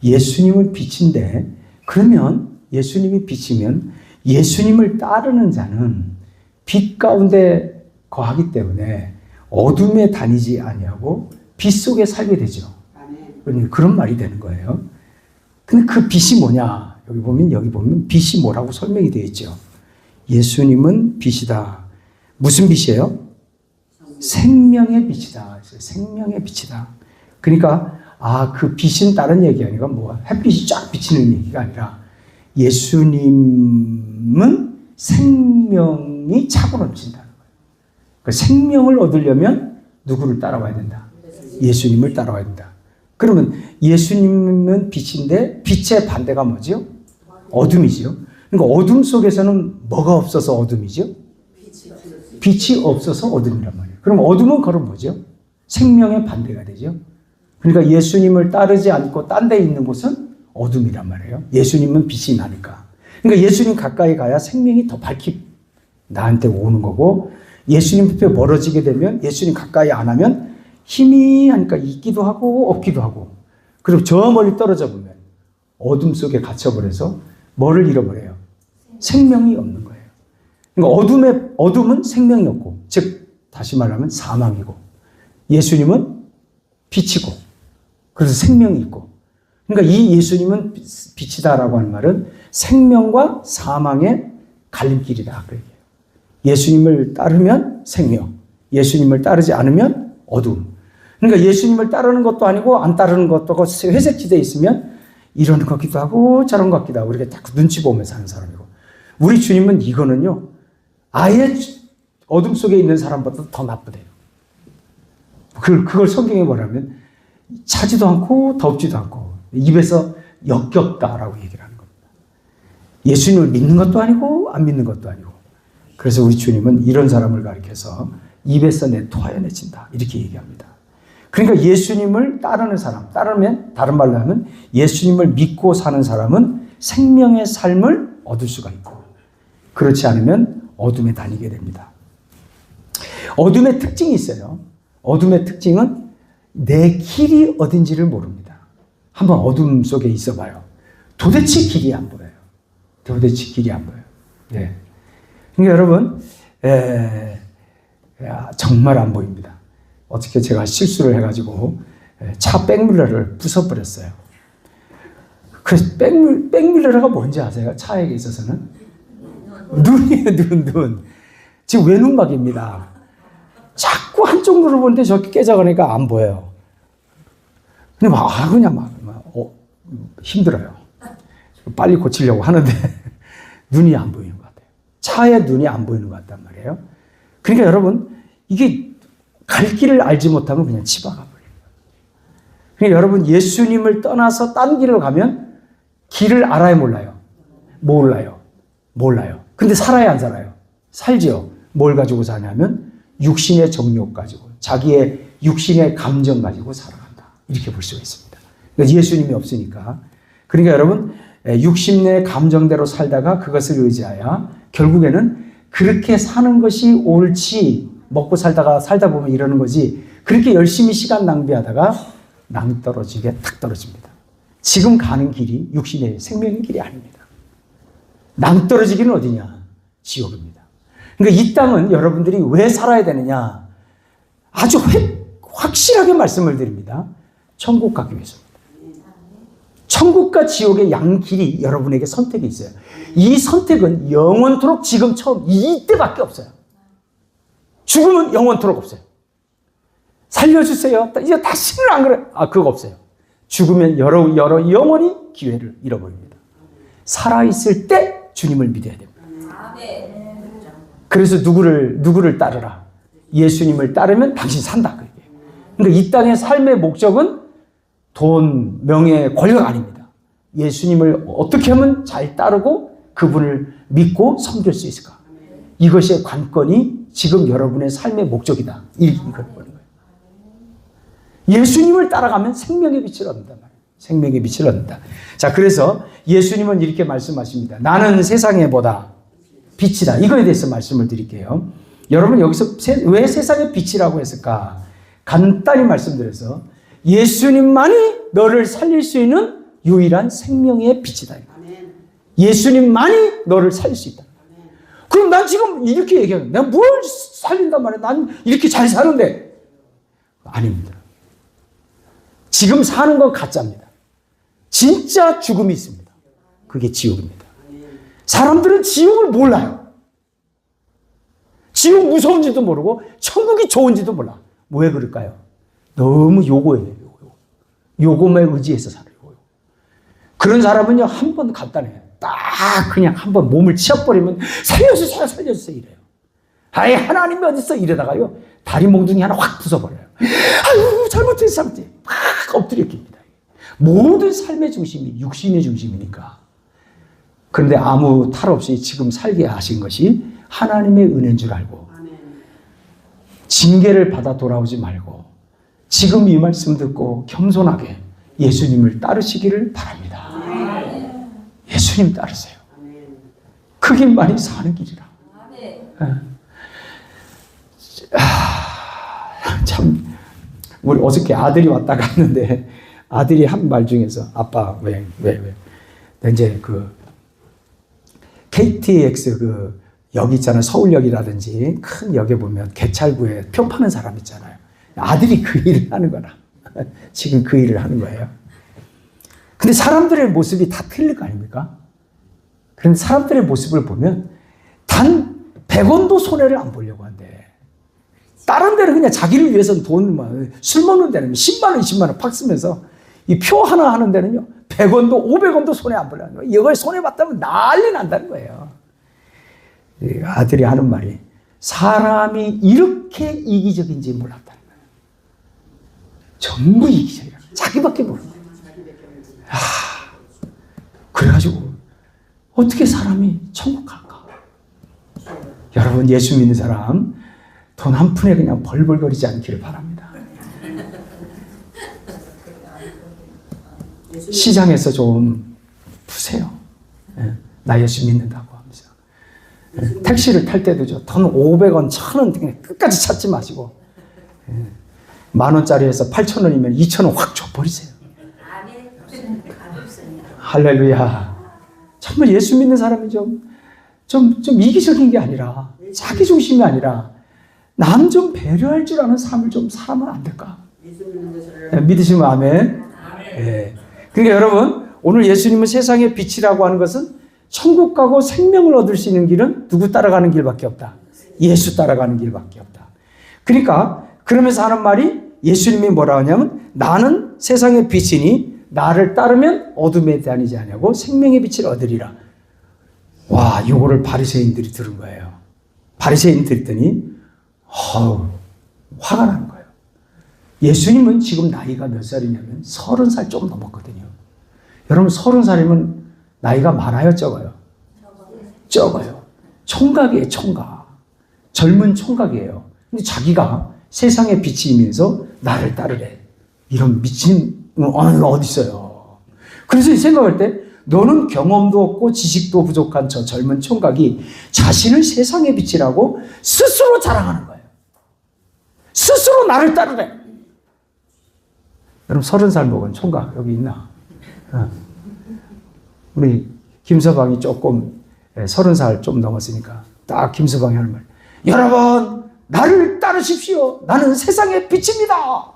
예수님은 빛인데, 그러면 예수님이 빛이면 예수님을 따르는 자는 빛 가운데 거하기 때문에 어둠에 다니지 아니하고 빛 속에 살게 되죠. 그런 말이 되는 거예요. 근데 그 빛이 뭐냐? 여기 보면 빛이 뭐라고 설명이 되어 있죠. 예수님은 빛이다. 무슨 빛이에요? 생명의 빛이다. 생명의 빛이다. 그러니까 그 빛은 다른 얘기 아니라 햇빛이 쫙 비치는 얘기가 아니라 예수님은 생명이 차고 넘친다는 거예요. 그 생명을 얻으려면 누구를 따라와야 된다? 예수님을 따라와야 된다. 그러면 예수님은 빛인데 빛의 반대가 뭐죠? 어둠이죠. 그러니까 어둠 속에서는 뭐가 없어서 어둠이죠? 빛이 없어서 어둠이란 말이에요. 그럼 어둠은 그럼 뭐죠? 생명의 반대가 되죠. 그러니까 예수님을 따르지 않고 딴 데 있는 곳은 어둠이란 말이에요. 예수님은 빛이 나니까. 그러니까 예수님 가까이 가야 생명이 더 밝히 나한테 오는 거고, 예수님 앞에 멀어지게 되면, 예수님 가까이 안 하면 희미하니까 있기도 하고 없기도 하고, 그리고 저 멀리 떨어져 보면 어둠 속에 갇혀버려서 뭐를 잃어버려요? 생명이 없는 거예요. 그러니까 어둠은 생명이 없고, 즉 다시 말하면 사망이고, 예수님은 빛이고, 그래서 생명이 있고, 그러니까 이 예수님은 빛이다라고 하는 말은 생명과 사망의 갈림길이다. 그 얘기예요. 예수님을 따르면 생명, 예수님을 따르지 않으면 어둠. 그러니까 예수님을 따르는 것도 아니고 안 따르는 것도 회색지대에 있으면 이러는 것 같기도 하고 저런 것 같기도 하고, 이렇게 딱 눈치 보면서 사는 사람이고, 우리 주님은 이거는요, 아예 어둠 속에 있는 사람보다 더 나쁘대요. 그걸 성경에 뭐라면 차지도 않고 덥지도 않고 입에서 역겹다라고 얘기를 하는 겁니다. 예수님을 믿는 것도 아니고 안 믿는 것도 아니고. 그래서 우리 주님은 이런 사람을 가리켜서 입에서 토하여내친다 이렇게 얘기합니다. 그러니까 예수님을 따르는 사람, 따르면 다른 말로 하면 예수님을 믿고 사는 사람은 생명의 삶을 얻을 수가 있고, 그렇지 않으면 어둠에 다니게 됩니다. 어둠의 특징이 있어요. 어둠의 특징은 내 길이 어딘지를 모릅니다. 한번 어둠 속에 있어봐요. 도대체 길이 안 보여요. 도대체 길이 안 보여요. 네. 그러니까 여러분, 정말 안 보입니다. 어떻게 제가 실수를 해가지고 차 백밀러를 부숴버렸어요. 그래서 백밀러가 뭔지 아세요? 차에 있어서는? 눈이에요, 눈. 지금 외눈박입니다. 자꾸 한쪽 눈을 보는데 저렇게 깨져가니까 안 보여요. 근데 힘들어요. 빨리 고치려고 하는데 눈이 안 보이는 것 같아요. 차에 눈이 안 보이는 것 같단 말이에요. 그러니까 여러분, 이게 갈 길을 알지 못하면 그냥 치박아 버려요. 그러니까 여러분, 예수님을 떠나서 딴 길을 가면 길을 알아요, 몰라요? 몰라요. 근데 살아야 안 살아요? 살지요. 뭘 가지고 사냐면 육신의 정욕 가지고, 자기의 육신의 감정 가지고 살아간다. 이렇게 볼 수가 있습니다. 그러니까 예수님이 없으니까. 그러니까 여러분, 육신의 감정대로 살다가 그것을 의지하여 결국에는 그렇게 사는 것이 옳지, 먹고 살다 보면 이러는 거지, 그렇게 열심히 시간 낭비하다가 낭떠러지게 탁 떨어집니다. 지금 가는 길이 육신의 생명의 길이 아닙니다. 낭떠러지기는 어디냐? 지옥입니다. 그러니까 이 땅은 여러분들이 왜 살아야 되느냐? 아주 확실하게 말씀을 드립니다. 천국 가기 위해서입니다. 천국과 지옥의 양길이 여러분에게 선택이 있어요. 이 선택은 영원토록 지금 처음 이때밖에 없어요. 죽으면 영원토록 없어요. 살려주세요. 이제 다시는 안 그래. 그거 없어요. 죽으면 여러 영원히 기회를 잃어버립니다. 살아있을 때 주님을 믿어야 됩니다. 그래서 누구를 따르라? 예수님을 따르면 당신 산다. 그러니까 이 땅의 삶의 목적은 돈, 명예, 권력 아닙니다. 예수님을 어떻게 하면 잘 따르고 그분을 믿고 섬길 수 있을까? 이것의 관건이 지금 여러분의 삶의 목적이다. 이걸 보는 거예요. 예수님을 따라가면 생명의 빛을 얻는단 말이에요. 생명의 빛을 얻는다. 자, 그래서 예수님은 이렇게 말씀하십니다. 나는 세상에 보다 빛이다. 이거에 대해서 말씀을 드릴게요. 여러분, 여기서 왜 세상의 빛이라고 했을까? 간단히 말씀드려서 예수님만이 너를 살릴 수 있는 유일한 생명의 빛이다. 예수님만이 너를 살릴 수 있다. 그럼 난 지금 이렇게 얘기하는 내가 뭘 살린단 말이야. 난 이렇게 잘 사는데. 아닙니다. 지금 사는 건 가짜입니다. 진짜 죽음이 있습니다. 그게 지옥입니다. 사람들은 지옥을 몰라요. 지옥 무서운지도 모르고 천국이 좋은지도 몰라. 왜 그럴까요? 너무 요거예요. 요거에 의지해서 살아요. 그런 사람은요, 한 번 간단해요. 딱 그냥 한 번 몸을 치워버리면 살려주세요, 살려주세요 이래요. 아예 하나님이 어딨어 이러다가요, 다리 몽둥이 하나 확 부숴버려요. 아유, 잘못했어, 막 엎드려 깁니다. 모든 삶의 중심이 육신의 중심이니까. 그런데 아무 탈 없이 지금 살게 하신 것이 하나님의 은혜인 줄 알고 징계를 받아 돌아오지 말고 지금 이 말씀 듣고 겸손하게 예수님을 따르시기를 바랍니다. 예수님 따르세요. 그 길만이 사는 길이라. 참, 우리 어저께 아들이 왔다 갔는데 아들이 한 말 중에서 아빠 왜 이제 그 KTX 그 역 있잖아요. 서울역이라든지 큰 역에 보면 개찰구에 표 파는 사람 있잖아요. 아들이 그 일을 하는 거라. 지금 그 일을 하는 거예요. 근데 사람들의 모습이 다 틀릴 거 아닙니까? 그런데 사람들의 모습을 보면 단 100원도 손해를 안 보려고 한대. 다른 데는 그냥 자기를 위해서는 돈, 술 먹는 데는 10만 원, 20만 원 팍 쓰면서 이 표 하나 하는 데는요, 100원도 500원도 손해 안 보려는 거예요. 이걸 손해봤다면 난리 난다는 거예요. 아들이 하는 말이 사람이 이렇게 이기적인지 몰랐다는 거예요. 전부 이기적이야. 자기밖에 모르는 거예요. 그래가지고 어떻게 사람이 천국 갈까? 여러분, 예수 믿는 사람 돈 한 푼에 그냥 벌벌거리지 않기를 바랍니다. 시장에서 좀 푸세요. 나 예수 믿는다고 하면서. 택시를 탈 때도 돈 500원, 1000원 그냥 끝까지 찾지 마시고 10,000원짜리에서 8,000원이면 2,000원 확 줘버리세요. 할렐루야. 정말 예수 믿는 사람이 좀 이기적인 게 아니라 자기 중심이 아니라 남 좀 배려할 줄 아는 삶을 좀 살면 안 될까? 믿으시면 아멘. 네. 그러니까 여러분, 오늘 예수님은 세상의 빛이라고 하는 것은 천국 가고 생명을 얻을 수 있는 길은 누구 따라가는 길밖에 없다. 예수 따라가는 길밖에 없다. 그러니까 그러면서 하는 말이 예수님이 뭐라 하냐면 나는 세상의 빛이니 나를 따르면 어둠에 다니지 아니하고 생명의 빛을 얻으리라. 와, 이거를 바리새인들이 들은 거예요. 바리새인들이 들더니 화가 나는 거예요. 예수님은 지금 나이가 몇 살이냐면 30살 좀 넘었거든요. 여러분, 30살이면 나이가 많아요, 적어요? 적어요. 총각이에요, 총각. 젊은 총각이에요. 근데 자기가 세상의 빛이면서 나를 따르래. 이런 미친 어디 있어요. 그래서 생각할 때 너는 경험도 없고 지식도 부족한 저 젊은 총각이 자신을 세상의 빛이라고 스스로 자랑하는 거예요. 스스로 나를 따르래. 여러분, 30살 먹은 총각 여기 있나? 우리 김서방이 조금 30살 좀 넘었으니까 딱 김서방이 하는 말. 여러분, 나를 따르십시오. 나는 세상의 빛입니다.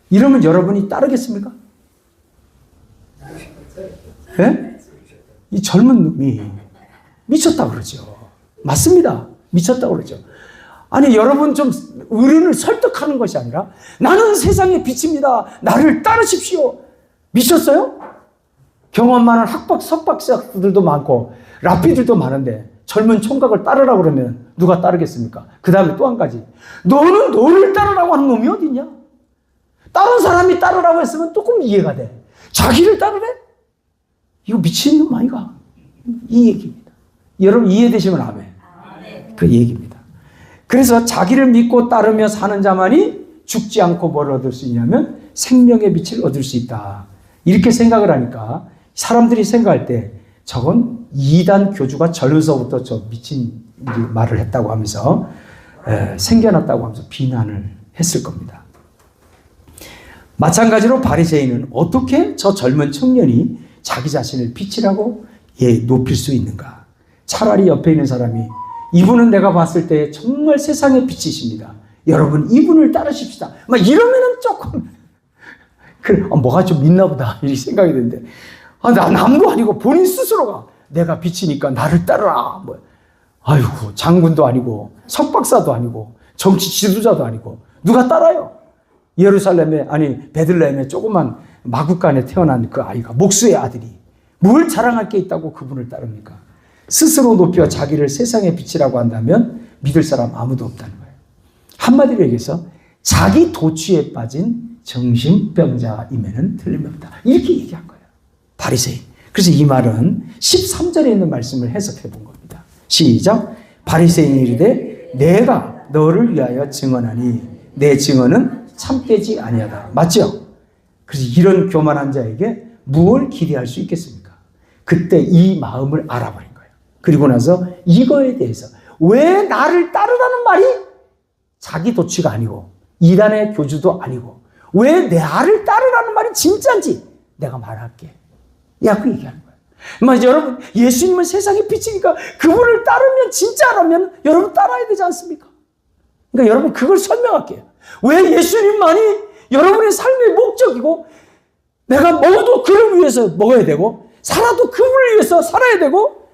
이러면 여러분이 따르겠습니까? 네? 이 젊은 놈이 미쳤다고 그러죠. 맞습니다. 미쳤다고 그러죠. 아니, 여러분 좀 어른을 설득하는 것이 아니라 나는 세상의 빛입니다. 나를 따르십시오. 미쳤어요? 경험 많은 석박사들도 많고 랍비들도 많은데 젊은 총각을 따르라고 그러면 누가 따르겠습니까? 그 다음에 또 한 가지. 너는 너를 따르라고 하는 놈이 어딨냐? 다른 사람이 따르라고 했으면 조금 이해가 돼. 자기를 따르래? 이거 미친놈 아이가? 이 얘기입니다. 여러분 이해되시면 아멘. 그 얘기입니다. 그래서 자기를 믿고 따르며 사는 자만이 죽지 않고 뭘 얻을 수 있냐면 생명의 빛을 얻을 수 있다. 이렇게 생각을 하니까 사람들이 생각할 때 저건 이단 교주가 젊어서부터 저 미친 말을 했다고 하면서 생겨났다고 하면서 비난을 했을 겁니다. 마찬가지로 바리새인은 어떻게 저 젊은 청년이 자기 자신을 빛이라고 높일 수 있는가? 차라리 옆에 있는 사람이 이분은 내가 봤을 때 정말 세상의 빛이십니다. 여러분 이분을 따르십시다. 막 이러면은 조금 그래, 뭐가 좀 있나 보다 이렇게 생각이 드는데 나 남도 아니고 본인 스스로가 내가 빛이니까 나를 따르라. 아이고 장군도 아니고 석박사도 아니고 정치 지도자도 아니고 누가 따라요? 예루살렘에 베들레헴에 조그만 마구간에 태어난 그 아이가 목수의 아들이 뭘 자랑할 게 있다고 그분을 따릅니까? 스스로 높여 자기를 세상의 빛이라고 한다면 믿을 사람 아무도 없다는 거예요. 한마디로 얘기해서 자기 도취에 빠진 정신병자임에는 틀림없다. 이렇게 얘기한 거예요. 바리새인. 그래서 이 말은 13절에 있는 말씀을 해석해 본 겁니다. 시작. 바리새인이 이르되 내가 너를 위하여 증언하니 내 증언은 참되지 아니하다. 맞죠? 그래서 이런 교만한 자에게 무엇을 기대할 수 있겠습니까? 그때 이 마음을 알아버린 거예요. 그리고 나서 이거에 대해서 왜 나를 따르라는 말이 자기 도취가 아니고 이단의 교주도 아니고 왜 나를 따르라는 말이 진짜인지 내가 말할게. 그 얘기하는 거예요. 여러분 예수님은 세상의 빛이니까 그분을 따르면 진짜라면 여러분 따라야 되지 않습니까? 그러니까 여러분 그걸 설명할게요. 왜 예수님만이 여러분의 삶의 목적이고 내가 먹어도 그를 위해서 먹어야 되고 살아도 그분을 위해서 살아야 되고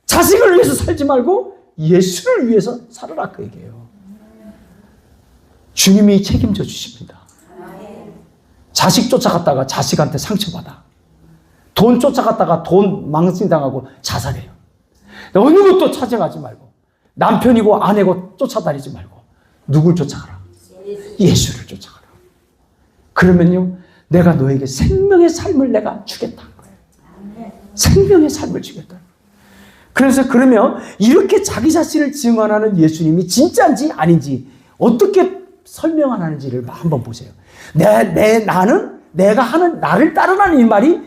자식을 위해서 살지 말고 예수를 위해서 살아라 그 얘기예요. 주님이 책임져 주십니다. 자식 쫓아갔다가 자식한테 상처받아. 돈 쫓아갔다가 돈 망신당하고 자살해요. 어느 것도 찾아가지 말고 남편이고 아내고 쫓아다니지 말고 누굴 쫓아가라? 예수를 쫓아가라. 그러면요 내가 너에게 생명의 삶을 내가 주겠다는 거예요. 생명의 삶을 주겠다. 그래서 그러면 이렇게 자기 자신을 증언하는 예수님이 진짜인지 아닌지 어떻게 설명하는지를 한번 보세요. 나는 내가 하는 나를 따르라는 이 말이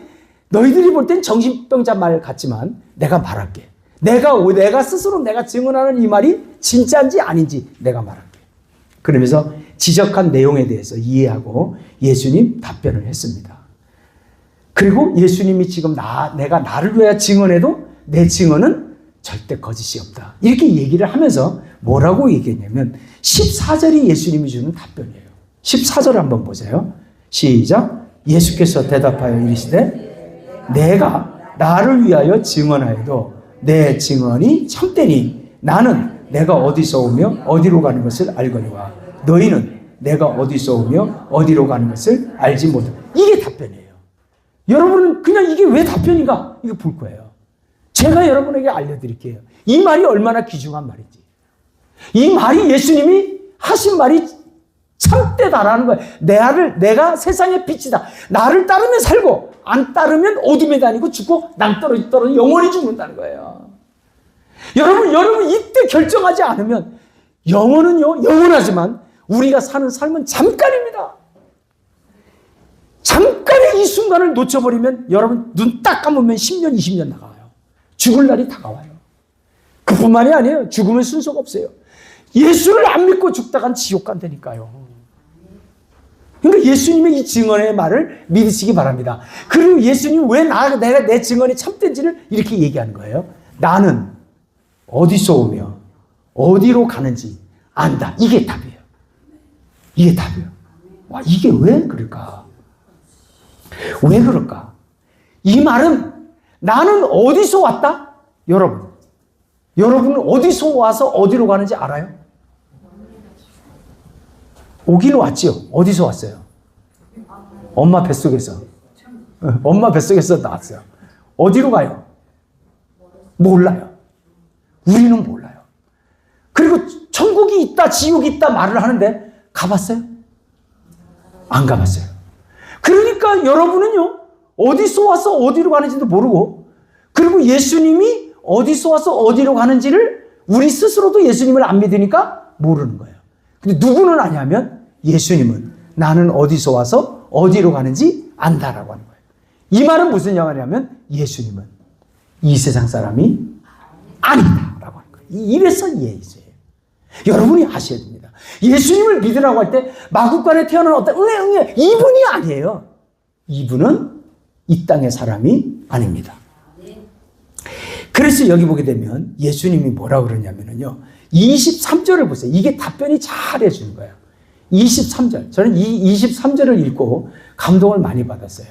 너희들이 볼 땐 정신병자 말 같지만 내가 말할게. 내가 스스로 내가 증언하는 이 말이 진짜인지 아닌지 내가 말할게. 그러면서 지적한 내용에 대해서 이해하고 예수님 답변을 했습니다. 그리고 예수님이 지금 내가 나를 위해 증언해도 내 증언은 절대 거짓이 없다. 이렇게 얘기를 하면서 뭐라고 얘기했냐면 14절이 예수님이 주는 답변이에요. 14절 한번 보세요. 시작. 예수께서 대답하여 이르시되 내가 나를 위하여 증언하여도 내 증언이 참되니 나는 내가 어디서 오며 어디로 가는 것을 알거니와 너희는 내가 어디서 오며 어디로 가는 것을 알지 못한다. 이게 답변이에요. 여러분은 그냥 이게 왜 답변인가? 이거 볼 거예요. 제가 여러분에게 알려드릴게요. 이 말이 얼마나 귀중한 말인지. 이 말이 예수님이 하신 말이 참되다라는 거예요. 내가 세상의 빛이다. 나를 따르면 살고 안 따르면 어둠에 다니고 죽고 낭떠러지 떨어져 영원히 죽는다는 거예요. 여러분 이때 결정하지 않으면 영혼은요 영원하지만 우리가 사는 삶은 잠깐입니다. 잠깐의 이 순간을 놓쳐버리면 여러분 눈 딱 감으면 10년 20년 나가요. 죽을 날이 다가와요. 그뿐만이 아니에요. 죽으면 순서가 없어요. 예수를 안 믿고 죽다간 지옥 간다니까요. 그러니까 예수님의 이 증언의 말을 믿으시기 바랍니다. 그리고 예수님 왜 내가 내 증언이 참된지를 이렇게 얘기하는 거예요. 나는 어디서 오며 어디로 가는지 안다. 이게 답이에요. 이게 답이에요. 와, 이게 왜 그럴까? 왜 그럴까? 이 말은 나는 어디서 왔다? 여러분은 어디서 와서 어디로 가는지 알아요? 오긴 왔지요. 어디서 왔어요? 엄마 뱃속에서. 엄마 뱃속에서 나왔어요. 어디로 가요? 몰라요. 우리는 몰라요. 그리고 천국이 있다, 지옥이 있다 말을 하는데 가봤어요? 안 가봤어요. 그러니까 여러분은요, 어디서 와서 어디로 가는지도 모르고, 그리고 예수님이 어디서 와서 어디로 가는지를 우리 스스로도 예수님을 안 믿으니까 모르는 거예요. 근데 누구는 아냐면 예수님은 나는 어디서 와서 어디로 가는지 안다라고 하는 거예요. 이 말은 무슨 말이냐면 예수님은 이 세상 사람이 아니다라고 하는 거예요. 이래서 예수예요. 여러분이 아셔야 됩니다. 예수님을 믿으라고 할 때 마구간에 태어난 어떤 응애 이분이 아니에요. 이분은 이 땅의 사람이 아닙니다. 그래서 여기 보게 되면 예수님이 뭐라고 그러냐면요. 23절을 보세요. 이게 답변이 잘 해주는 거예요. 23절. 저는 이 23절을 읽고 감동을 많이 받았어요.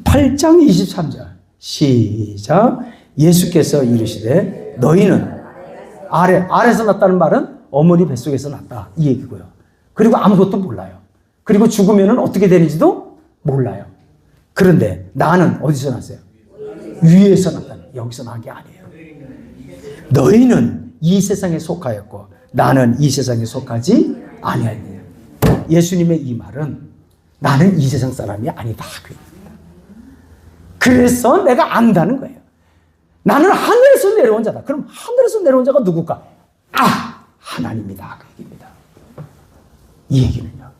8장 23절. 시작. 예수께서 이르시되 너희는 아래에서 났다는 말은 어머니 뱃속에서 났다. 이 얘기고요. 그리고 아무것도 몰라요. 그리고 죽으면 어떻게 되는지도 몰라요. 그런데 나는 어디서 났어요? 위에서 났다. 여기서 난 게 아니에요. 너희는 이 세상에 속하였고 나는 이 세상에 속하지 아니하니라. 예수님의 이 말은 나는 이 세상 사람이 아니다. 그래서 내가 안다는 거예요. 나는 하늘에서 내려온 자다. 그럼 하늘에서 내려온 자가 누굴까? 하나님이다. 그 얘기입니다. 이 얘기는요.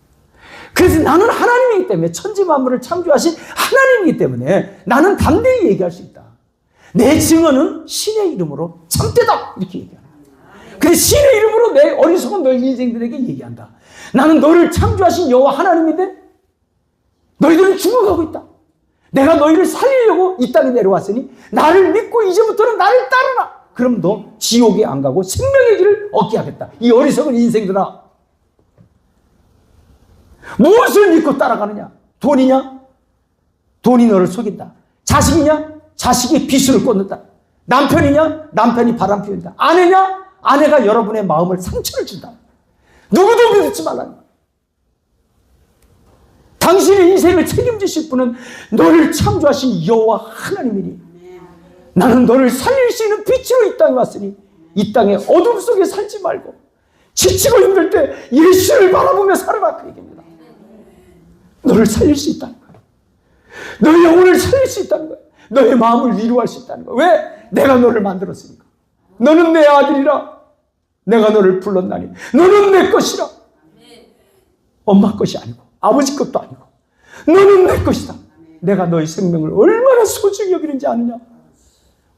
그래서 나는 하나님이기 때문에 천지 만물을 창조하신 하나님이기 때문에 나는 담대히 얘기할 수 있다. 내 증언은 신의 이름으로 참되다. 이렇게 얘기하는 거예요. 그래서 신의 이름으로 내 어리석은 너희 인생들에게 얘기한다. 나는 너를 창조하신 여호와 하나님인데 너희들은 죽어가고 있다. 내가 너희를 살리려고 이 땅에 내려왔으니 나를 믿고 이제부터는 나를 따르라. 그럼 너 지옥에 안 가고 생명의 길을 얻게 하겠다. 이 어리석은 인생들아. 무엇을 믿고 따라가느냐? 돈이냐? 돈이 너를 속인다. 자식이냐? 자식이 비수를 꽂는다. 남편이냐? 남편이 바람 피운다. 아내냐? 아내가 여러분의 마음을 상처를 준다. 누구도 믿지 말라. 당신의 인생을 책임지실 분은 너를 창조하신 여호와 하나님이니 나는 너를 살릴 수 있는 빛으로 이 땅에 왔으니 이 땅의 어둠 속에 살지 말고 지치고 힘들 때 예수를 바라보며 살아라. 그 얘기입니다. 너를 살릴 수 있다는 거예요. 너의 영혼을 살릴 수 있다는 거예요. 너의 마음을 위로할 수 있다는 거예요. 왜? 내가 너를 만들었으니까. 너는 내 아들이라. 내가 너를 불렀나니 너는 내 것이라. 엄마 것이 아니고 아버지 것도 아니고 너는 내 것이다. 내가 너의 생명을 얼마나 소중히 여기는지 아느냐.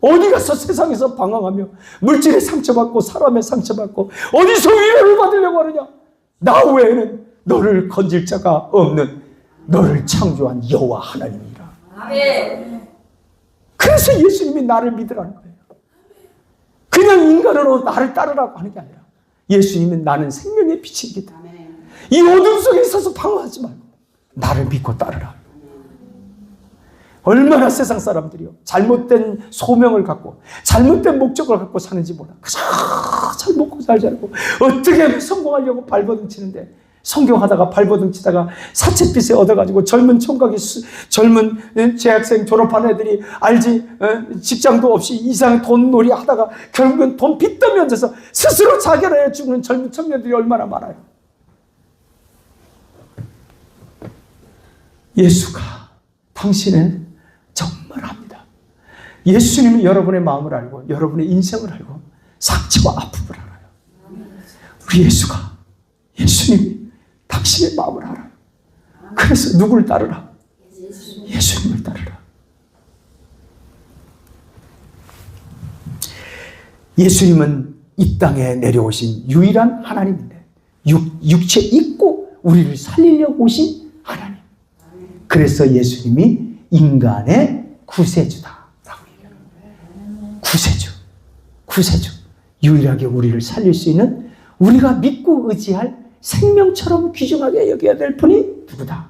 어디 가서 세상에서 방황하며 물질에 상처받고 사람의 상처받고 어디서 위로를 받으려고 하느냐. 나 외에는 너를 건질 자가 없는 너를 창조한 여호와 하나님이라. 그래서 예수님이 나를 믿으라는 거예요. 그냥 인간으로 나를 따르라고 하는 게 아니라 예수님은 나는 생명의 빛이기 때문에 이 어둠 속에 있어서 방황하지 말고 나를 믿고 따르라. 얼마나 세상 사람들이요 잘못된 소명을 갖고 잘못된 목적을 갖고 사는지 몰라. 그저 잘 먹고 잘 살고 어떻게 성공하려고 발버둥치는데 성경하다가 발버둥치다가 사채빚에 얻어가지고 젊은 총각이 젊은 재학생 졸업한 애들이 알지 직장도 없이 이상 돈놀이 하다가 결국은 돈 빚더미 얹어서 스스로 자결해 죽는 젊은 청년들이 얼마나 많아요. 예수가 당신의 정말 합니다. 예수님이 여러분의 마음을 알고 여러분의 인생을 알고 상처와 아픔을 알아요. 우리 예수님이 당신의 마음을 알아요. 그래서 누구를 따르라? 예수님을 따르라. 예수님은 이 땅에 내려오신 유일한 하나님인데 육체 입고 우리를 살리려고 오신 하나님. 그래서 예수님이 인간의 구세주다라고 얘기하는 거예요. 구세주. 유일하게 우리를 살릴 수 있는 우리가 믿고 의지할 생명처럼 귀중하게 여겨야 될 분이 누구다?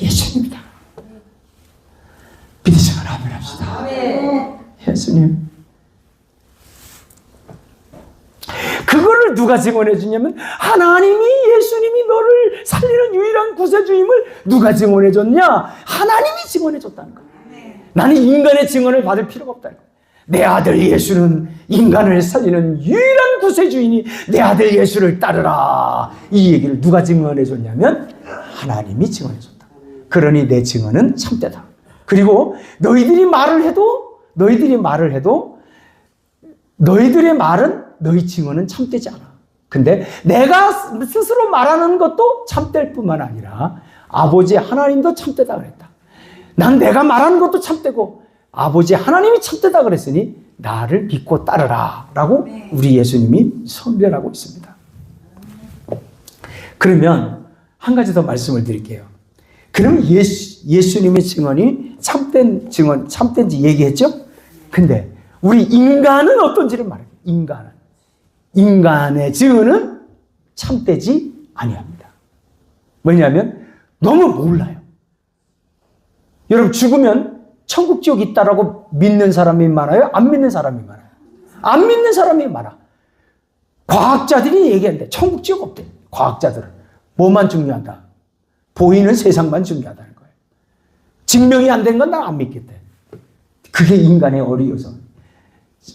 예수님이다. 믿으시면 아멘 합시다. 예수님. 그거를 누가 증언해 주냐면 하나님이 예수님이 너를 살리는 유일한 구세주임을 누가 증언해 줬냐? 하나님이 증언해 줬다는 거예요. 나는 인간의 증언을 받을 필요가 없다는 거예요. 내 아들 예수는 인간을 살리는 유일한 구세주이니 내 아들 예수를 따르라. 이 얘기를 누가 증언해 줬냐면 하나님이 증언해 줬다. 그러니 내 증언은 참되다. 그리고 너희들의 말은 너희들의 말은 너희 증언은 참되지 않아. 근데 내가 스스로 말하는 것도 참될 뿐만 아니라 아버지 하나님도 참되다 그랬다. 난 내가 말하는 것도 참되고 아버지 하나님이 참되다 그랬으니 나를 믿고 따르라 라고 우리 예수님이 선별하고 있습니다. 그러면 한 가지 더 말씀을 드릴게요. 그러면 예수님의 증언이 참된 증언, 참된지 얘기했죠? 근데 우리 인간은 어떤지를 말해요. 인간의 증언은 참되지 아니합니다. 왜냐하면 너무 몰라요. 여러분, 죽으면 천국 지옥 있다라고 믿는 사람이 많아요? 안 믿는 사람이 많아요? 안 믿는 사람이 많아. 과학자들이 얘기하는데 천국 지옥 없대. 과학자들은 뭐만 중요하다? 보이는 세상만 중요하다는 거예요. 증명이 안 된 건 난 안 믿겠대. 그게 인간의 어리여서,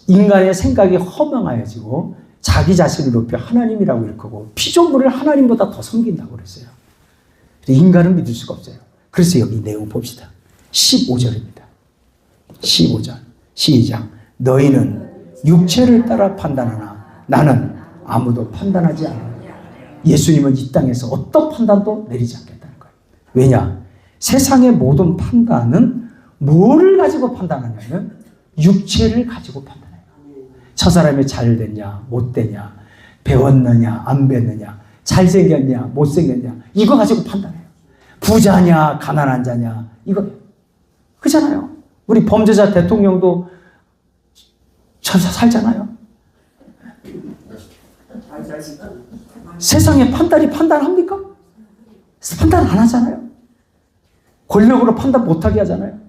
인간의 생각이 허망하여지고 자기 자신을 높여 하나님이라고 일컫고 피조물을 하나님보다 더 섬긴다고 그랬어요. 인간은 믿을 수가 없어요. 그래서 여기 내용 봅시다. 15절입니다. 15절 시작. 너희는 육체를 따라 판단하나 나는 아무도 판단하지 않아. 예수님은 이 땅에서 어떤 판단도 내리지 않겠다는 거예요. 왜냐? 세상의 모든 판단은 뭐를 가지고 판단하냐면 육체를 가지고 판단해요. 저 사람이 잘 됐냐 못 됐냐, 배웠느냐 안 배웠느냐, 잘생겼냐 못생겼냐, 이거 가지고 판단해요. 부자냐 가난한 자냐, 이거 그잖아요. 우리 범죄자 대통령도 살잖아요. 세상에 판단합니까? 판단 안 하잖아요. 권력으로 판단 못하게 하잖아요.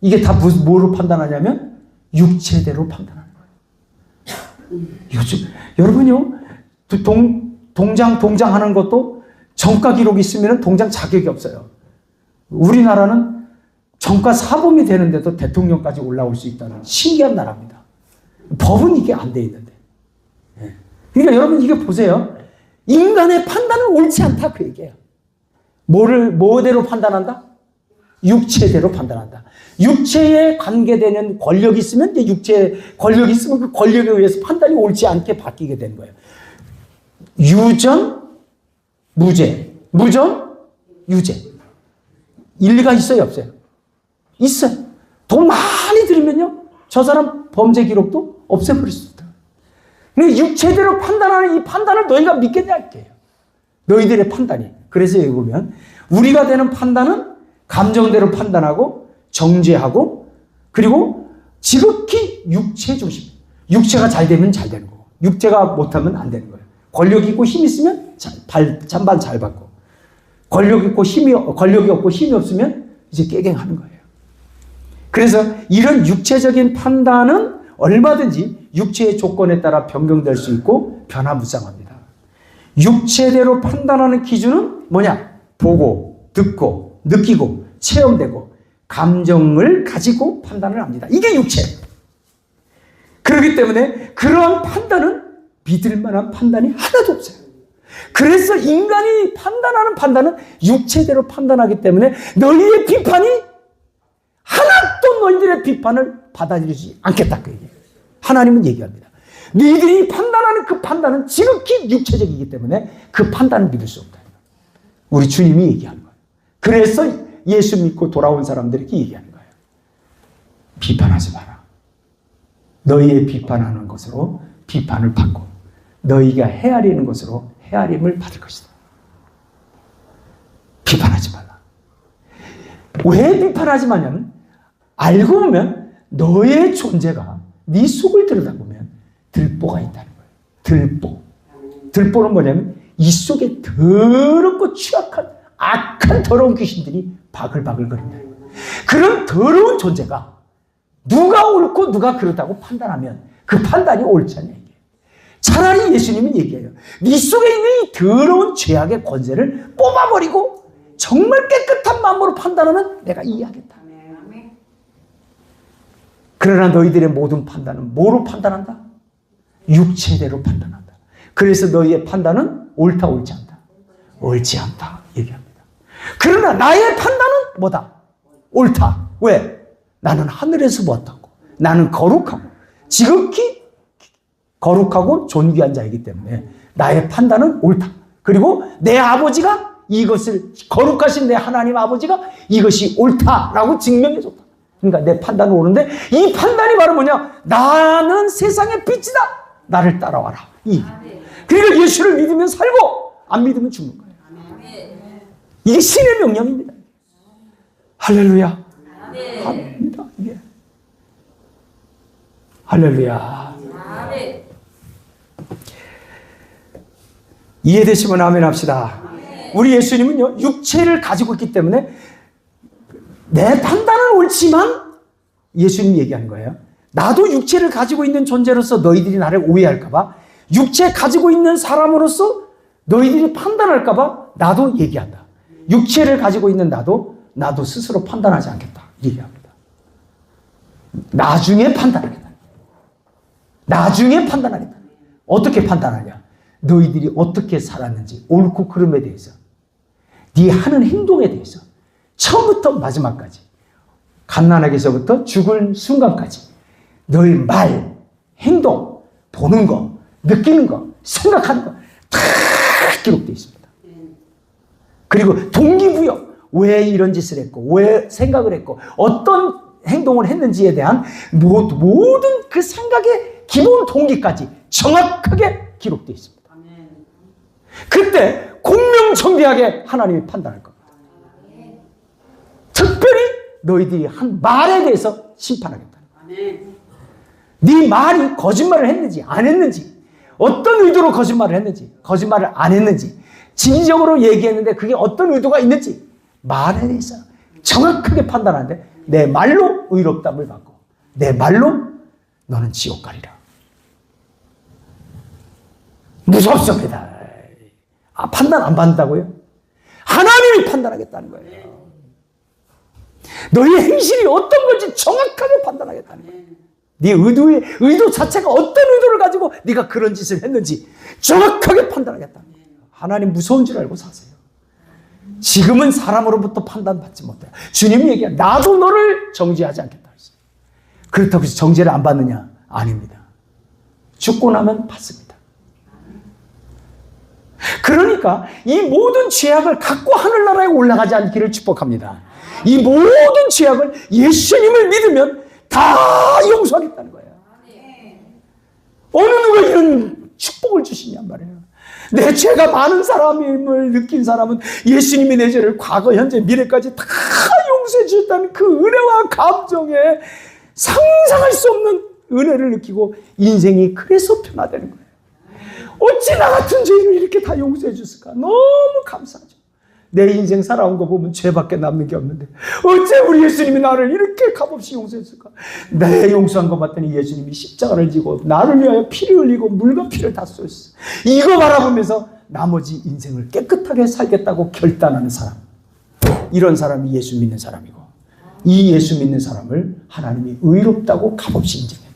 이게 다 뭐로 판단하냐면 육체대로 판단하는 거예요. 요즘 여러분요, 동장 하는 것도 정가 기록이 있으면 동장 자격이 없어요. 우리나라는 정가 사범이 되는데도 대통령까지 올라올 수 있다는 신기한 나라입니다. 법은 이게 안 돼 있는데. 그러니까 여러분 이게 보세요. 인간의 판단은 옳지 않다 그 얘기예요. 뭐대로 판단한다? 육체대로 판단한다. 육체에 관계되는 권력이 있으면 이제 육체 권력이 있으면 그 권력에 의해서 판단이 옳지 않게 바뀌게 되는 거예요. 유전, 무죄, 무전, 유죄. 일리가 있어요, 없어요? 있어요. 돈 많이 들이면요, 저 사람 범죄 기록도 없애버릴 수 있다. 근데 육체대로 판단하는 이 판단을 너희가 믿겠냐 이게요. 너희들의 판단이. 그래서 여기 보면 우리가 되는 판단은 감정대로 판단하고 정죄하고, 그리고 지극히 육체 중심. 육체가 잘 되면 잘 되는 거고, 육체가 못하면 안 되는 거예요. 권력이 있고 힘이 있으면 찬반 잘 받고, 권력이 없고 힘이 없으면 이제 깨갱하는 거예요. 그래서 이런 육체적인 판단은 얼마든지 육체의 조건에 따라 변경될 수 있고 변화무쌍합니다. 육체대로 판단하는 기준은 뭐냐? 보고, 듣고, 느끼고, 체험되고, 감정을 가지고 판단을 합니다. 이게 육체. 그렇기 때문에 그러한 판단은 믿을 만한 판단이 하나도 없어요. 그래서 인간이 판단하는 판단은 육체대로 판단하기 때문에 너희의 비판이 하나도 너희들의 비판을 받아들이지 않겠다 그 얘기예요. 하나님은 얘기합니다. 너희들이 판단하는 그 판단은 지극히 육체적이기 때문에 그 판단을 믿을 수 없다. 우리 주님이 얘기하는 거예요. 그래서 예수 믿고 돌아온 사람들에게 얘기하는 거예요. 비판하지 마라. 너희의 비판하는 것으로 비판을 받고 너희가 헤아리는 것으로 헤아림을 받을 것이다. 비판하지 말라. 왜 비판하지 마냐면 알고 보면 너의 존재가 네 속을 들여다보면 들보가 있다는 거예요. 들보. 들보는 뭐냐면 이 속에 더럽고 취약한 악한 더러운 귀신들이 바글바글 거린다는 거예요. 그런 더러운 존재가 누가 옳고 누가 그렇다고 판단하면 그 판단이 옳지 않냐 이게. 차라리 예수님은 얘기해요. 네 속에 있는 이 더러운 죄악의 권세를 뽑아버리고 정말 깨끗한 마음으로 판단하면 내가 이해하겠다. 그러나 너희들의 모든 판단은 뭐로 판단한다? 육체대로 판단한다. 그래서 너희의 판단은 옳다 옳지 않다. 옳지 않다 얘기합니다. 그러나 나의 판단은 뭐다? 옳다. 왜? 나는 하늘에서 보았다고. 나는 거룩하고 지극히 거룩하고 존귀한 자이기 때문에 나의 판단은 옳다. 그리고 내 아버지가 이것을, 거룩하신 내 하나님 아버지가 이것이 옳다라고 증명해줬다. 그러니까 내 판단은 옳은데 이 판단이 바로 뭐냐? 나는 세상의 빛이다. 나를 따라와라. 그러니까 예수를 믿으면 살고 안 믿으면 죽는 거예요. 이게 신의 명령입니다. 할렐루야. 아멘입니다. 이게. 할렐루야. 이해되시면 아멘 합시다. 우리 예수님은요, 육체를 가지고 있기 때문에 내 판단은 옳지만 예수님이 얘기하는 거예요. 나도 육체를 가지고 있는 존재로서 너희들이 나를 오해할까봐, 육체 가지고 있는 사람으로서 너희들이 판단할까봐 나도 얘기한다. 육체를 가지고 있는 나도 스스로 판단하지 않겠다. 얘기합니다. 나중에 판단하겠다. 나중에 판단하겠다. 어떻게 판단하냐? 너희들이 어떻게 살았는지, 옳고 그름에 대해서, 네 하는 행동에 대해서, 처음부터 마지막까지, 갓난아기서부터 죽을 순간까지 너희 말, 행동, 보는 거, 느끼는 거, 생각하는 거 다 기록되어 있습니다. 그리고 동기부여, 왜 이런 짓을 했고, 왜 생각을 했고, 어떤 행동을 했는지에 대한 모든 그 생각의 기본 동기까지 정확하게 기록되어 있습니다. 그때 공명정대하게 하나님이 판단할 겁니다. 특별히 너희들이 한 말에 대해서 심판하겠다. 네 말이 거짓말을 했는지 안 했는지, 어떤 의도로 거짓말을 했는지, 거짓말을 안 했는지, 진정으로 얘기했는데 그게 어떤 의도가 있는지 말에 대해서 정확하게 판단하는데, 내 말로 의롭다함을 받고 내 말로 너는 지옥 가리라. 무섭습니다. 판단 안 받는다고요? 하나님이 판단하겠다는 거예요. 너의 행실이 어떤 건지 정확하게 판단하겠다는 거예요. 네 의도 자체가 어떤 의도를 가지고 네가 그런 짓을 했는지 정확하게 판단하겠다는 거예요. 하나님 무서운 줄 알고 사세요. 지금은 사람으로부터 판단받지 못해요. 주님이 얘기해요. 나도 너를 정죄하지 않겠다 했어요. 그렇다고 해서 정죄를 안 받느냐? 아닙니다. 죽고 나면 받습니다. 그러니까 이 모든 죄악을 갖고 하늘나라에 올라가지 않기를 축복합니다. 이 모든 죄악을 예수님을 믿으면 다 용서하겠다는 거예요. 어느 누가 이런 축복을 주시냔 말이에요. 내 죄가 많은 사람임을 느낀 사람은 예수님이 내 죄를 과거, 현재, 미래까지 다 용서해 주셨다는 그 은혜와 감정에 상상할 수 없는 은혜를 느끼고 인생이 그래서 변화되는 거예요. 어찌 나 같은 죄인을 이렇게 다 용서해 줬을까? 너무 감사하죠. 내 인생 살아온 거 보면 죄밖에 남는 게 없는데 어째 우리 예수님이 나를 이렇게 값없이 용서했을까? 내 용서한 거 봤더니 예수님이 십자가를 지고 나를 위하여 피를 흘리고 물과 피를 다 쏟았어. 이거 바라보면서 나머지 인생을 깨끗하게 살겠다고 결단하는 사람, 이런 사람이 예수 믿는 사람이고, 이 예수 믿는 사람을 하나님이 의롭다고 값없이 인정합니다.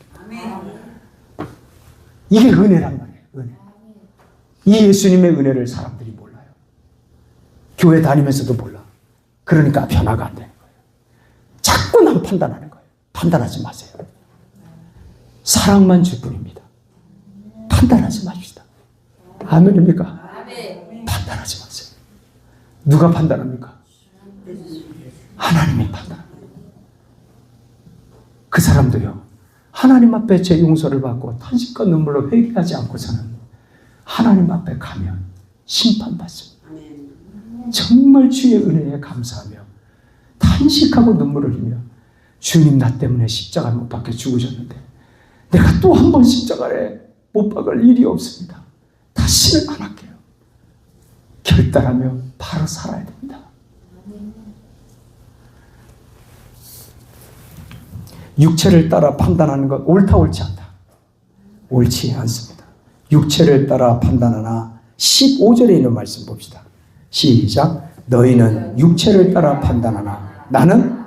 이게 은혜란 말이에요. 은혜. 이 예수님의 은혜를 사람들이 몰라요. 교회 다니면서도 몰라. 그러니까 변화가 안 되는 거예요. 자꾸 남 판단하는 거예요. 판단하지 마세요. 사랑만 줄 뿐입니다. 판단하지 맙시다. 아멘입니까? 판단하지 마세요. 누가 판단합니까? 하나님이 판단합니다. 그 사람도요, 하나님 앞에 제 용서를 받고 탄식과 눈물로 회개하지 않고서는 하나님 앞에 가면 심판받습니다. 정말 주의 은혜에 감사하며 탄식하고 눈물을 흘리며, 주님 나 때문에 십자가 못 박혀 죽으셨는데 내가 또 한 번 십자가에 못 박을 일이 없습니다. 다시는 안 할게요. 결단하며 바로 살아야 됩니다. 육체를 따라 판단하는 것 옳다 옳지 않다. 옳지 않습니다. 육체를 따라 판단하나 15절에 있는 말씀 봅시다. 시작. 너희는 육체를 따라 판단하나 나는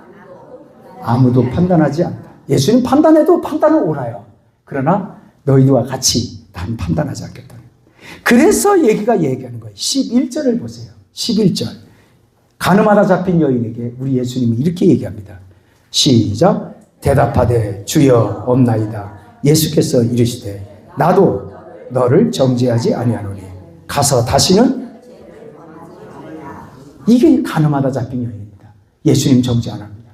아무도 판단하지 않다. 예수님 판단해도 판단은 옳아요. 그러나 너희와 같이 난 판단하지 않겠다. 그래서 얘기하는 거예요. 11절을 보세요. 11절. 가늠하다 잡힌 여인에게 우리 예수님이 이렇게 얘기합니다. 시작. 대답하되 주여 없나이다. 예수께서 이르시되 나도 너를 정죄하지 아니하노니 가서 다시는. 이게 가늠하다 잡힌 여인입니다. 예수님 정죄 안 합니다.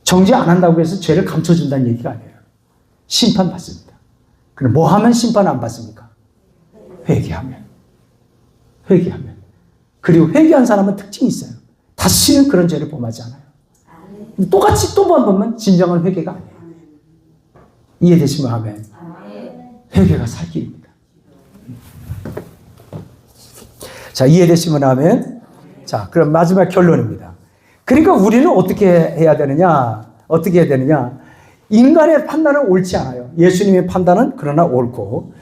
정죄 안 한다고 해서 죄를 감춰준다는 얘기가 아니에요. 심판받습니다. 그럼 뭐 하면 심판 안 받습니까? 회개하면. 그리고 회개한 사람은 특징이 있어요. 다시는 그런 죄를 범하지 않아요. 똑같이 또 번 보면 진정한 회개가 아니에요. 이해되시면 아멘. 회개가 살 길입니다. 자, 이해되시면 아멘. 자, 그럼 마지막 결론입니다. 그러니까 우리는 어떻게 해야 되느냐? 어떻게 해야 되느냐? 인간의 판단은 옳지 않아요. 예수님의 판단은 그러나 옳고.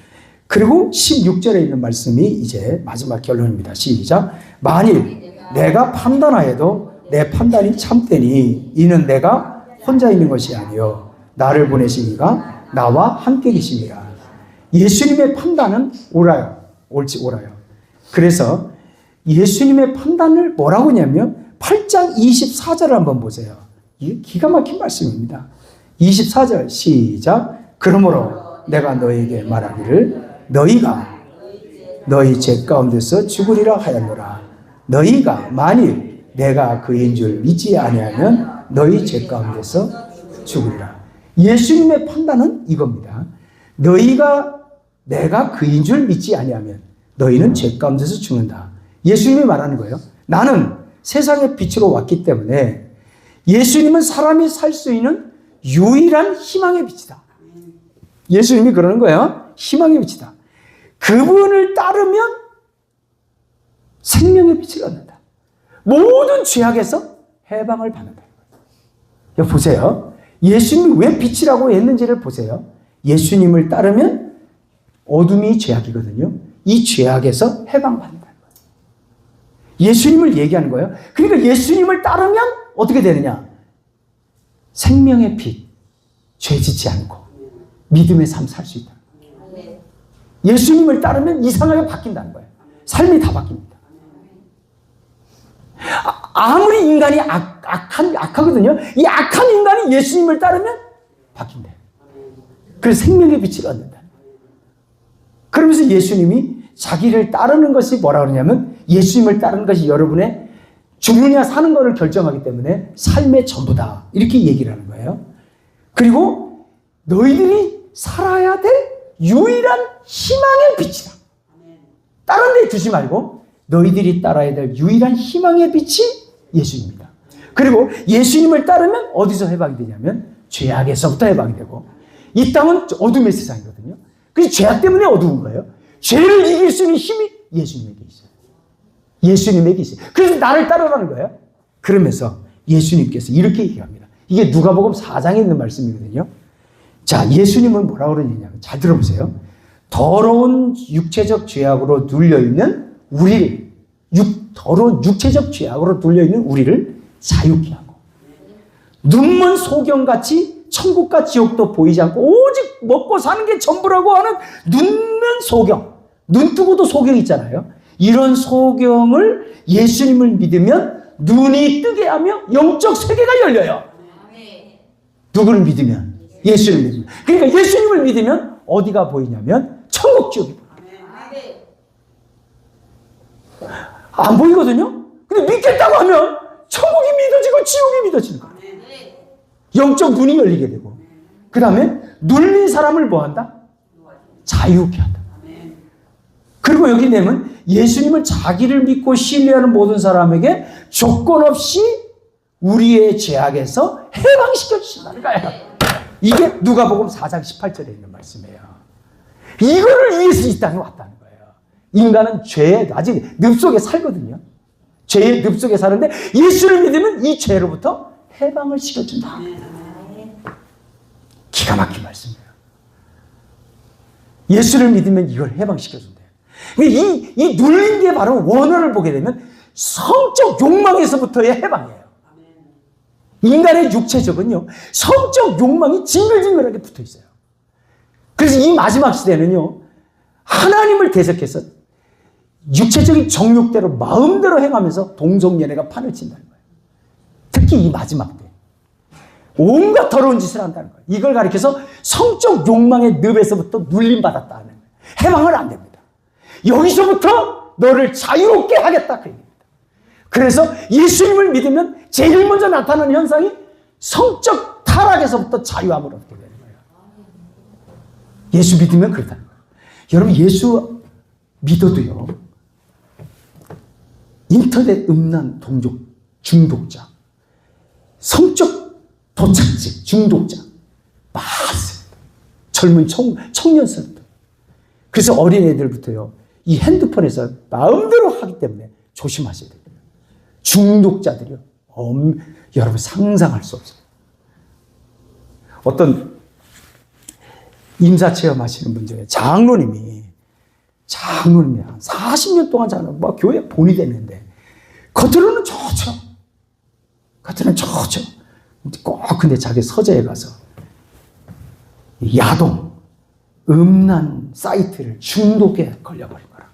그리고 16절에 있는 말씀이 이제 마지막 결론입니다. 시작. 만일 내가 판단하여도 내 판단이 참되니 이는 내가 혼자 있는 것이 아니요 나를 보내신 이가 나와 함께 계십니다. 예수님의 판단은 옳아요. 옳아요. 그래서 예수님의 판단을 뭐라고 하냐면 8장 24절을 한번 보세요. 이게 기가 막힌 말씀입니다. 24절 시작. 그러므로 내가 너에게 말하기를 너희가 너희 죄 가운데서 죽으리라 하였노라. 너희가 만일 내가 그인 줄 믿지 아니하면 너희 죄 가운데서 죽으리라. 예수님의 판단은 이겁니다. 너희가 내가 그인 줄 믿지 아니하면 너희는 죄 가운데서 죽는다. 예수님이 말하는 거예요. 나는 세상의 빛으로 왔기 때문에 예수님은 사람이 살 수 있는 유일한 희망의 빛이다. 예수님이 그러는 거예요. 희망의 빛이다. 그분을 따르면 생명의 빛을 얻는다. 모든 죄악에서 해방을 받는다. 여기 보세요. 예수님이 왜 빛이라고 했는지를 보세요. 예수님을 따르면 어둠이 죄악이거든요. 이 죄악에서 해방받는다. 예수님을 얘기하는 거예요. 그러니까 예수님을 따르면 어떻게 되느냐? 생명의 빛, 죄 짓지 않고 믿음의 삶 살 수 있다. 예수님을 따르면 이상하게 바뀐다는 거예요. 삶이 다 바뀝니다. 아무리 인간이 악하거든요. 이 악한 인간이 예수님을 따르면 바뀐대요. 그래서 생명의 빛을 얻는다. 그러면서 예수님이 자기를 따르는 것이 뭐라 그러냐면 예수님을 따르는 것이 여러분의 죽느냐 사는 것을 결정하기 때문에 삶의 전부다. 이렇게 얘기를 하는 거예요. 그리고 너희들이 살아야 될 유일한 희망의 빛이다. 다른 데 두지 말고 너희들이 따라야 될 유일한 희망의 빛이 예수님입니다. 그리고 예수님을 따르면 어디서 해방이 되냐면 죄악에서부터 해방이 되고 이 땅은 어둠의 세상이거든요. 그래서 죄악 때문에 어두운 거예요. 죄를 이길 수 있는 힘이 예수님에게 있어요. 예수님에게 있어요. 그래서 나를 따르라는 거예요. 그러면서 예수님께서 이렇게 얘기합니다. 이게 누가복음 4장에 있는 말씀이거든요. 자, 예수님은 뭐라고 그러냐면 잘 들어보세요. 더러운 육체적 죄악으로 눌려있는 우리를 더러운 육체적 죄악으로 눌려있는 우리를 자유케 하고 눈먼 소경같이 천국과 지옥도 보이지 않고 오직 먹고 사는 게 전부라고 하는 눈먼 소경, 눈 뜨고도 소경 있잖아요. 이런 소경을 예수님을 믿으면 눈이 뜨게 하며 영적 세계가 열려요. 누구를 믿으면? 예수를 믿으면. 그러니까 예수님을 믿으면 어디가 보이냐면 천국 지옥이 보여요. 안 보이거든요? 근데 믿겠다고 하면 천국이 믿어지고 지옥이 믿어지는 거예요. 영적 눈이 열리게 되고 그 다음에 눌린 사람을 뭐 한다? 자유케 한다. 그리고 여기 내면 예수님을 자기를 믿고 신뢰하는 모든 사람에게 조건 없이 우리의 죄악에서 해방시켜 주신다는 거예요. 이게 누가복음 4장 18절에 있는 말씀이에요. 이거를 위해서 이 땅에 왔다는 거예요. 인간은 죄에 아직 늪속에 살거든요. 죄의 늪속에 사는데 예수를 믿으면 이 죄로부터 해방을 시켜준다. 기가 막힌 말씀이에요. 예수를 믿으면 이걸 해방시켜준대요. 이 눌린 게 바로 원어를 보게 되면 성적 욕망에서부터의 해방이에요. 인간의 육체적은요, 성적 욕망이 징글징글하게 붙어 있어요. 그래서 이 마지막 시대는요, 하나님을 대적해서 육체적인 정욕대로 마음대로 행하면서 동성연애가 판을 친다는 거예요. 특히 이 마지막 때. 온갖 더러운 짓을 한다는 거예요. 이걸 가리켜서 성적 욕망의 늪에서부터 눌림받았다는 거예요. 해방은 안 됩니다. 여기서부터 너를 자유롭게 하겠다. 그 얘기입니다. 그래서 예수님을 믿으면 제일 먼저 나타나는 현상이 성적 타락에서부터 자유함을 얻게 되는 거예요. 예수 믿으면 그렇다는 거예요. 여러분 예수 믿어도요. 인터넷 음란 중독자, 성적 도착지 중독자 많습니다. 젊은 청년들부터. 그래서 어린애들부터요, 이 핸드폰에서 마음대로 하기 때문에 조심하셔야 돼요. 중독자들이요, 여러분 상상할 수 없어요. 어떤 임사체험 하시는 분 중에 장로님이 한 40년 동안 교회 본이 됐는데, 겉으로는 좋죠. 근데 자기 서재에 가서 야동, 음란 사이트를 중독에 걸려버린 거라.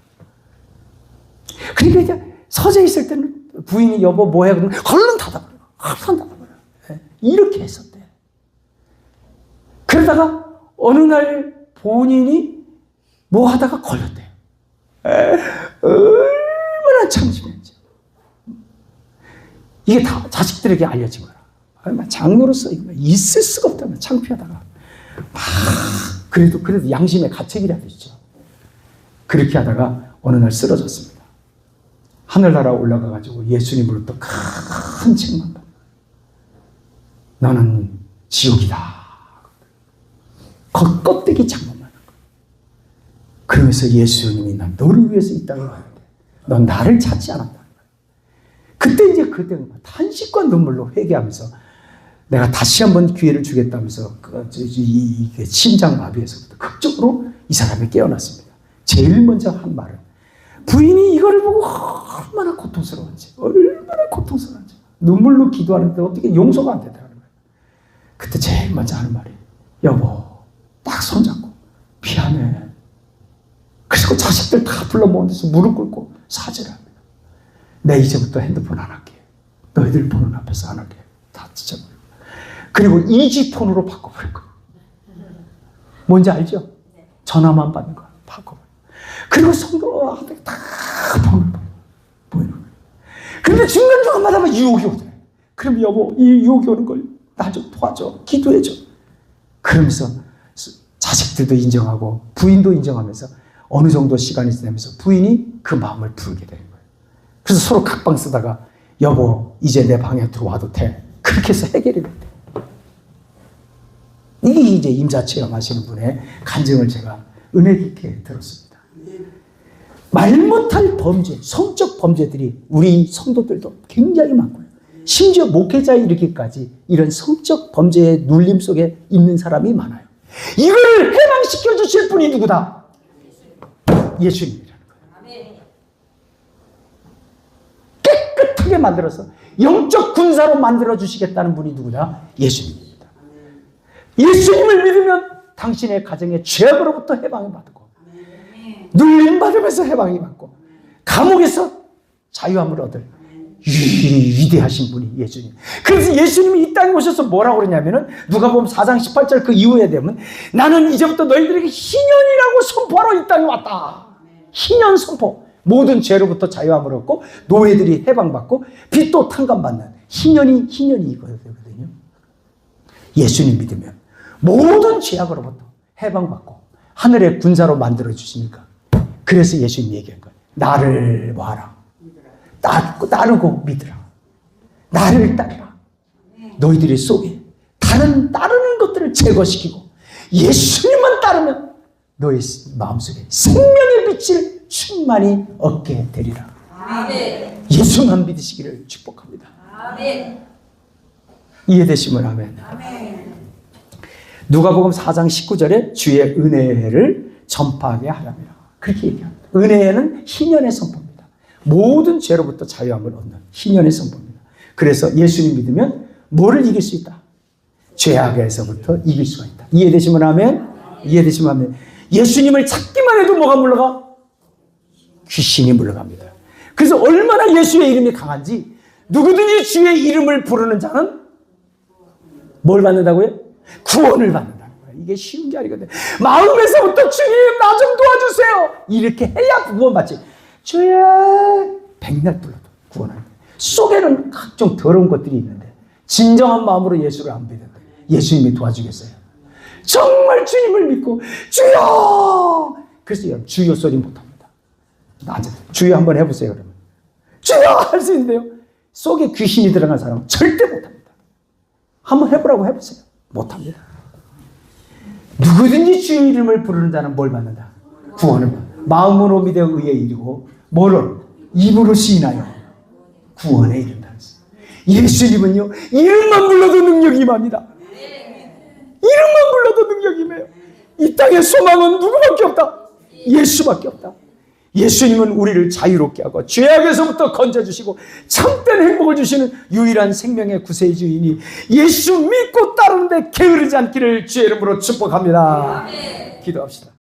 그러니까 이제 서재에 있을 때는 부인이 여보 뭐해? 그러면 얼른 닫아버려. 이렇게 했었대. 그러다가 어느 날 본인이 뭐 하다가 걸렸대. 얼마나 참심했지. 이게 다 자식들에게 알려진 거라. 장로로서 있을 수가 없다면 창피하다가 그래도 양심의 가책이라도 있죠. 그렇게 하다가 어느 날 쓰러졌습니다. 하늘나라 올라가가지고 예수님으로부터 큰 책만 받는 거예요. 너는 지옥이다. 껍데기 장만하는 거예요. 그러면서 예수님이 난 너를 위해서 이 땅에 왔는데 넌 나를 찾지 않았다는 거예요. 그때 탄식과 눈물로 회개하면서 내가 다시 한번 기회를 주겠다면서 심장마비에서부터 극적으로 이 사람이 깨어났습니다. 제일 먼저 한 말은 부인이 이거를 보고 얼마나 고통스러운지 눈물로 기도하는데 어떻게 용서가 안 되더라는 거예요. 그때 제일 먼저 하는 말이 여보 딱 손잡고 미안해. 그리고 자식들 다 불러 모은 데서 무릎 꿇고 사죄를 합니다. 내 이제부터 핸드폰 안 할게. 너희들 보는 앞에서 안 할게. 다 찢어버리고. 그리고 이지폰으로 바꿔버릴 거예요. 뭔지 알죠? 전화만 받는 거 바꿔버려. 그리고 성도한테 다 보는 거예요. 그런데 중간중간마다 유혹이 오더래. 그럼 여보 이 유혹이 오는 걸 나 좀 도와줘. 기도해줘. 그러면서 자식들도 인정하고 부인도 인정하면서 어느 정도 시간이 지나면서 부인이 그 마음을 풀게 되는 거예요. 그래서 서로 각방 쓰다가 여보 이제 내 방에 들어와도 돼. 그렇게 해서 해결이 됐대. 이게 이제 임사체험 하시는 분의 간증을 제가 은혜 깊게 들었습니다. 말 못할 범죄, 성적 범죄들이 우리 성도들도 굉장히 많고요. 심지어 목회자에 이르기까지 이런 성적 범죄의 눌림 속에 있는 사람이 많아요. 이걸 해방시켜 주실 분이 누구다? 예수님이라는 거예요. 깨끗하게 만들어서 영적 군사로 만들어 주시겠다는 분이 누구냐? 예수님입니다. 예수님을 믿으면 당신의 가정의 죄악으로부터 해방을 받고 눌림 받으면서 해방이 받고 감옥에서 자유함을 얻을 위대하신 분이 예수님. 그래서 예수님이 이 땅에 오셔서 뭐라고 그러냐면은 누가복음 4장 18절 그 이후에 되면 나는 이제부터 너희들에게 희년이라고 선포하러 이 땅에 왔다. 희년 선포. 모든 죄로부터 자유함을 얻고 노예들이 해방받고 빚도 탕감받는 희년이 이거거든요. 예수님 믿으면 모든 죄악으로부터 해방받고 하늘의 군사로 만들어 주시니까. 그래서 예수님 얘기한 거예요. 나를 봐라. 따르고 믿으라. 나를 따르라. 너희들의 속에 따르는 것들을 제거시키고 예수님만 따르면 너희 마음속에 생명의 빛을 충만히 얻게 되리라. 아멘. 예수만 믿으시기를 축복합니다. 아멘. 이해되시면 아멘. 아멘. 누가복음 4장 19절에 주의 은혜를 전파하게 하라며 그렇게 얘기합니다. 은혜는 희년의 선포입니다. 모든 죄로부터 자유함을 얻는 희년의 선포입니다. 그래서 예수님 믿으면 뭐를 이길 수 있다? 죄악에서부터 이길 수가 있다. 이해되시면 아멘? 이해되시면 아멘. 예수님을 찾기만 해도 뭐가 물러가? 귀신이 물러갑니다. 그래서 얼마나 예수의 이름이 강한지 누구든지 주의 이름을 부르는 자는 뭘 받는다고요? 구원을 받는다는 거예요. 이게 쉬운 게 아니거든요. 마음에서부터 주님 나 좀 도와주세요. 이렇게 해야 구원받지. 주여 백날 불러도 구원합니다. 속에는 각종 더러운 것들이 있는데 진정한 마음으로 예수를 안 믿는데 예수님이 도와주겠어요. 정말 주님을 믿고 주여. 그래서 여러분 주여 소리 못합니다. 주여 한번 해보세요. 그러면 주여 할 수 있는데요. 속에 귀신이 들어간 사람은 절대 못합니다. 한번 해보라고 해보세요. 못합니다. 누구든지 주의 이름을 부르는 자는 뭘 받는다? 구원을 받는다. 마음으로 믿어 의에 이르고 뭐를? 입으로 시인하여 구원에 이른다. 예수님은요, 이름만 불러도 능력이 임합니다. 이름만 불러도 능력이 임해요. 이 땅의 소망은 누구밖에 없다? 예수밖에 없다. 예수님은 우리를 자유롭게 하고 죄악에서부터 건져주시고 참된 행복을 주시는 유일한 생명의 구세주이니 예수 믿고 따르는데 게으르지 않기를 주의 이름으로 축복합니다. 기도합시다.